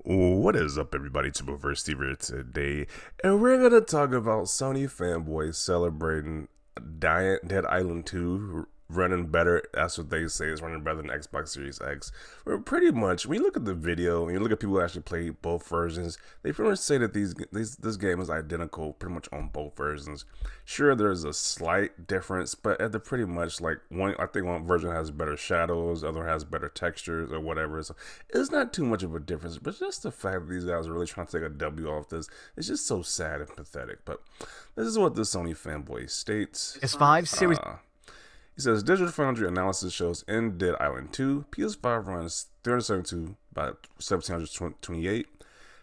What is up, everybody? It's your boy Steve here today, and we're gonna talk about Sony fanboys celebrating Dead Island 2 running better. That's what they say is running better than Xbox Series X. We're pretty much, when you look at the video and you look at people who actually play both versions, they pretty much say that this game is identical pretty much on both versions. Sure, there's a slight difference, but at the pretty much like one, I think one version has better shadows, the other has better textures or whatever. So it's not too much of a difference, but just the fact that these guys are really trying to take a W off this, it's just so sad and pathetic. But this is what the Sony fanboy states. PS5 series. He says Digital Foundry analysis shows in Dead Island 2, PS5 runs 372 by 1728,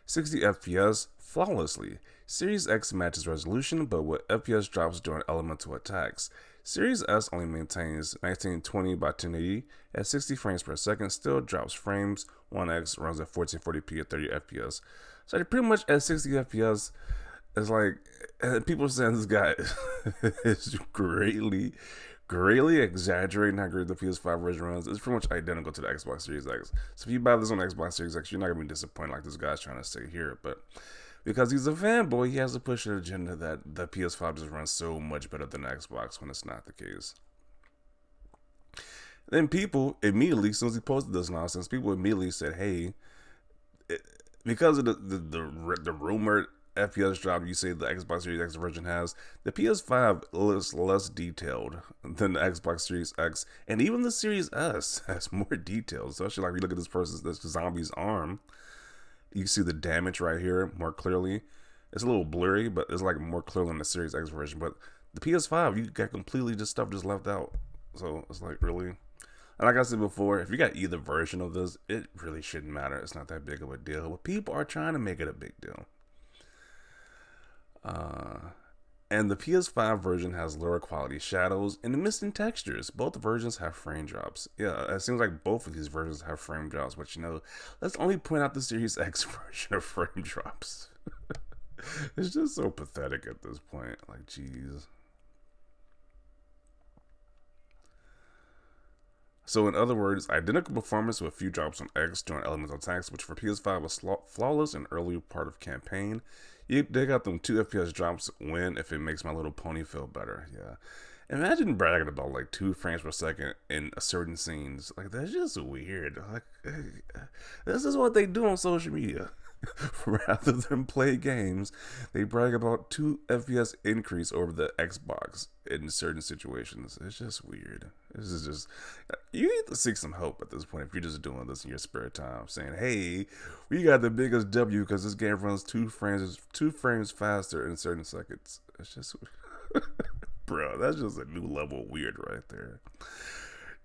60 FPS flawlessly. Series X matches resolution, but with FPS drops during elemental attacks. Series S only maintains 1920 by 1080 at 60 frames per second, still drops frames. One X runs at 1440p at 30 FPS. So pretty much at 60 FPS, it's like people are saying this guy is greatly exaggerating how great the PS5 version runs. It's pretty much identical to the Xbox Series X. So if you buy this on the Xbox Series X, you're not gonna be disappointed like this guy's trying to say here. But because he's a fanboy, he has to push an agenda that the PS5 just runs so much better than the Xbox when it's not the case. Then people immediately, as soon as he posted this nonsense, people immediately said, "Hey, because of the rumored FPS drop you say the Xbox Series X version has, the PS5 is less detailed than the Xbox Series X, and even the Series S has more details. Especially like you look at this zombie's arm, you see the damage right here more clearly. It's a little blurry, but it's like more clear than the Series X version. But the PS5, you got completely just stuff just left out. So it's like really. And like I said before, if you got either version of this, it really shouldn't matter. It's not that big of a deal. But people are trying to make it a big deal. And the PS5 version has lower quality shadows and missing textures. Both versions have frame drops. Yeah, it seems like both of these versions have frame drops, but let's only point out the Series X version of frame drops. It's just so pathetic at this point. Like, jeez. So in other words, identical performance with a few drops on X during elemental attacks, which for PS5 was flawless in early part of campaign. They got them 2 FPS drops when if it makes My Little Pony feel better. Yeah. Imagine bragging about like 2 frames per second in certain scenes. Like, that's just weird. Like, this is what they do on social media. Rather than play games, they brag about 2 FPS increase over the Xbox in certain situations. It's just weird. This is just, you need to seek some help at this point if you're just doing this in your spare time, saying, "Hey, we got the biggest W because this game runs 2 frames faster in certain seconds." It's just, bro, that's just a new level of weird right there.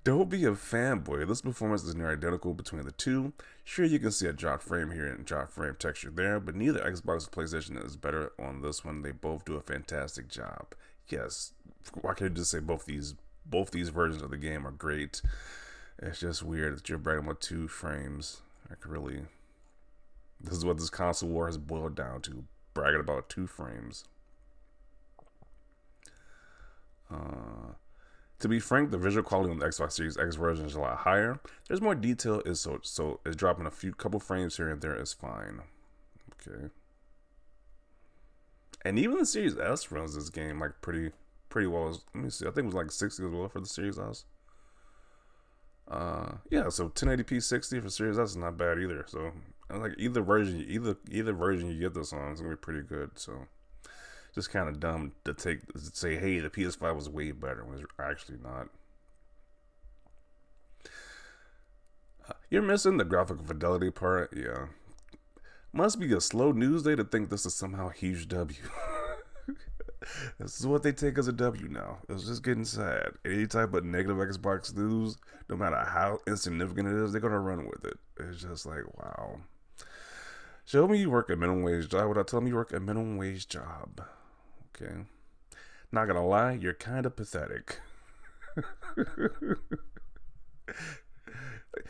Don't be a fanboy. This performance is near identical between the two. Sure, you can see a drop frame here and drop frame texture there, but neither Xbox or PlayStation is better on this one. They both do a fantastic job. Yes, why can't you just say both these versions of the game are great? It's just weird that you're bragging about 2 frames. Like, really, this is what this console war has boiled down to: bragging about 2 frames. To be frank, the visual quality on the Xbox Series X version is a lot higher. There's more detail, so it's dropping a couple frames here and there is fine. Okay. And even the Series S runs this game like pretty well. Let me see. I think it was like 60 as well for the Series S. Yeah, so 1080p 60 for Series S is not bad either. So like either version you get this on is gonna be pretty good. So just kind of dumb to say, "Hey, the PS5 was way better," when it's actually not. You're missing the graphical fidelity part. Yeah, must be a slow news day to think this is somehow a huge W. This is what they take as a W now. It's just getting sad. Any type of negative Xbox news, no matter how insignificant it is, they're gonna run with it. It's just like, wow. Show me you work a minimum wage job without telling me you work a minimum wage job. Okay. Not gonna lie, you're kind of pathetic.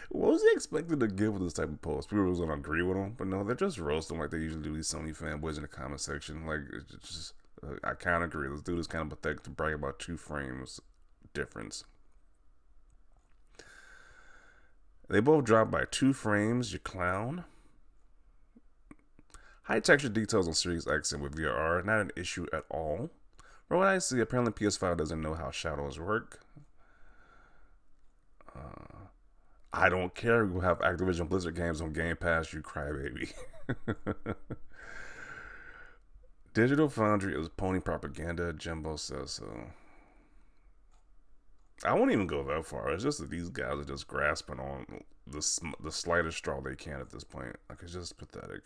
What was he expected to give with this type of post? People was gonna agree with him, but no, they're just roasting like they usually do these Sony fanboys in the comment section. Like, it's just, I kind of agree. This dude is kind of pathetic to brag about 2 frames difference. They both dropped by 2 frames, you clown. High texture details on Series X and with VR are not an issue at all. From what I see, apparently PS5 doesn't know how shadows work. I don't care. We'll have Activision Blizzard games on Game Pass, you crybaby. Digital Foundry is pony propaganda, Jimbo says so. I won't even go that far. It's just that these guys are just grasping on the slightest straw they can at this point. Like, it's just pathetic.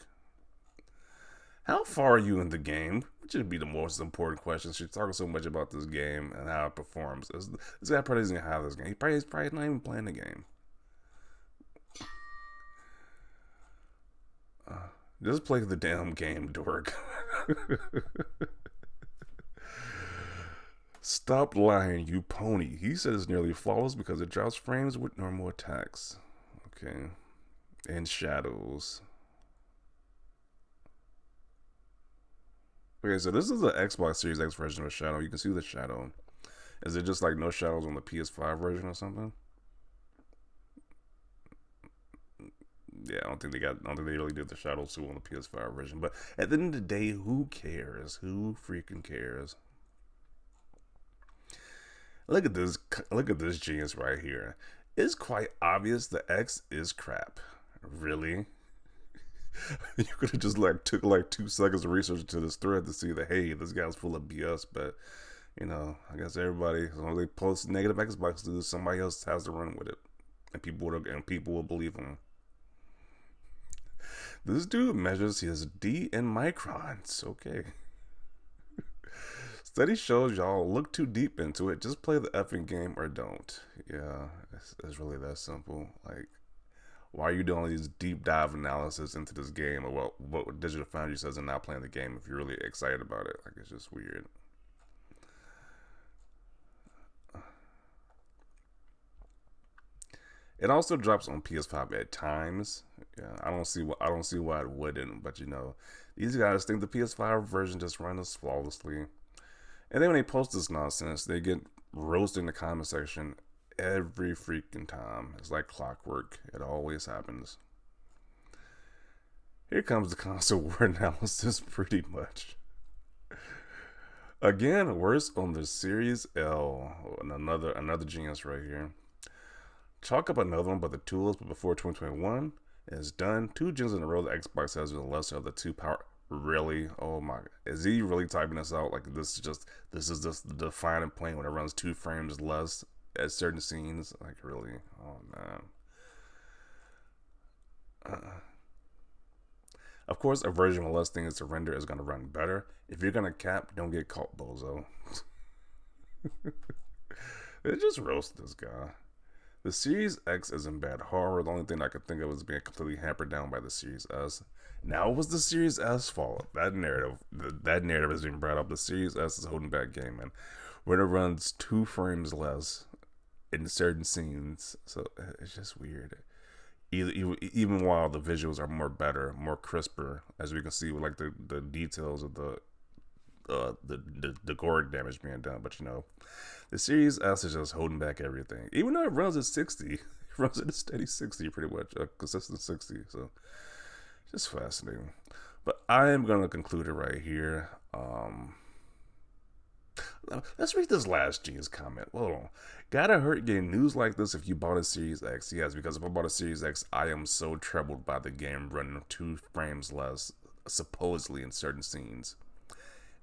How far are you in the game? Which would be the most important question. She's talking so much about this game and how it performs. This guy probably doesn't even have this game. He's probably not even playing the game. Just play the damn game, dork. Stop lying, you pony. He said it's nearly flawless because it drops frames with normal attacks. Okay. And shadows. Okay, so this is the Xbox Series X version of Shadow. You can see the shadow. Is it just like no shadows on the PS5 version or something? Yeah, I don't think they really did the shadow suit on the PS5 version. But at the end of the day, who cares? Who freaking cares? Look at this genius right here. It's quite obvious the X is crap. Really? You could have just took 2 seconds of research into this thread to see that, hey, this guy's full of BS. But I guess everybody, as long as they post negative Xbox news, somebody else has to run with it, and people will believe them. This dude measures his D in microns. Okay. Study shows y'all look too deep into it. Just play the effing game or don't. Yeah, it's really that simple. Like, why are you doing all these deep dive analysis into this game or what Digital Foundry says and not playing the game if you're really excited about it? Like, it's just weird. It also drops on PS5 at times. Yeah, I don't see why it wouldn't. But these guys think the PS5 version just runs flawlessly. And then when they post this nonsense, they get roasted in the comment section every freaking time. It's like clockwork. It always happens. Here comes the console war analysis pretty much. Again, worse on the Series L. Another genius right here. Chalk up another one, but the tools before 2021 is done. 2 gens in a row, the Xbox has the lesser of the 2 power. Really? Oh my! Is he really typing this out? Like, this is just the defining point when it runs 2 frames less at certain scenes. Like, really? Oh man. Of course, a version with less things to render is gonna run better. If you're gonna cap, don't get caught, bozo. They just roast this guy. The Series X isn't bad horror. The only thing I could think of was being completely hampered down by the Series S. Now it was the Series S fault. That narrative is being brought up. The Series S is holding back gaming when it runs 2 frames less in certain scenes. So it's just weird. Even while the visuals are more crisper, as we can see with the details of the gore damage being done. But the Series S is just holding back everything. Even though it runs at 60, it runs at a steady 60 pretty much, a consistent 60. So just fascinating. But I am going to conclude it right here. Let's read this last genius comment. Hold on. Gotta hurt getting news like this if you bought a Series X. Yes, because if I bought a Series X, I am so troubled by the game running 2 frames less, supposedly in certain scenes.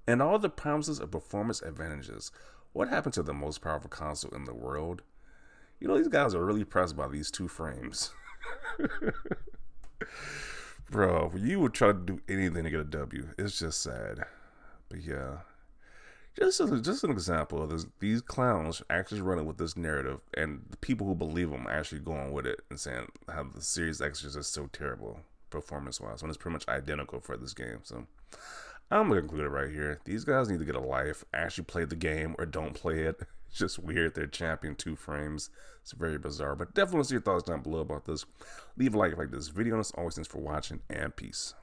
And all the promises of performance advantages. What happened to the most powerful console in the world? These guys are really pressed by these 2 frames. Bro, you would try to do anything to get a W. It's just sad. But yeah. Just an example of these clowns actually running with this narrative, and the people who believe them actually going with it and saying how the Series X is just so terrible performance-wise when it's pretty much identical for this game. So I'm going to conclude it right here. These guys need to get a life, actually play the game or don't play it. It's just weird. They're championing 2 frames. It's very bizarre. But definitely want to see your thoughts down below about this. Leave a like if you like this video. And as always, thanks for watching, and peace.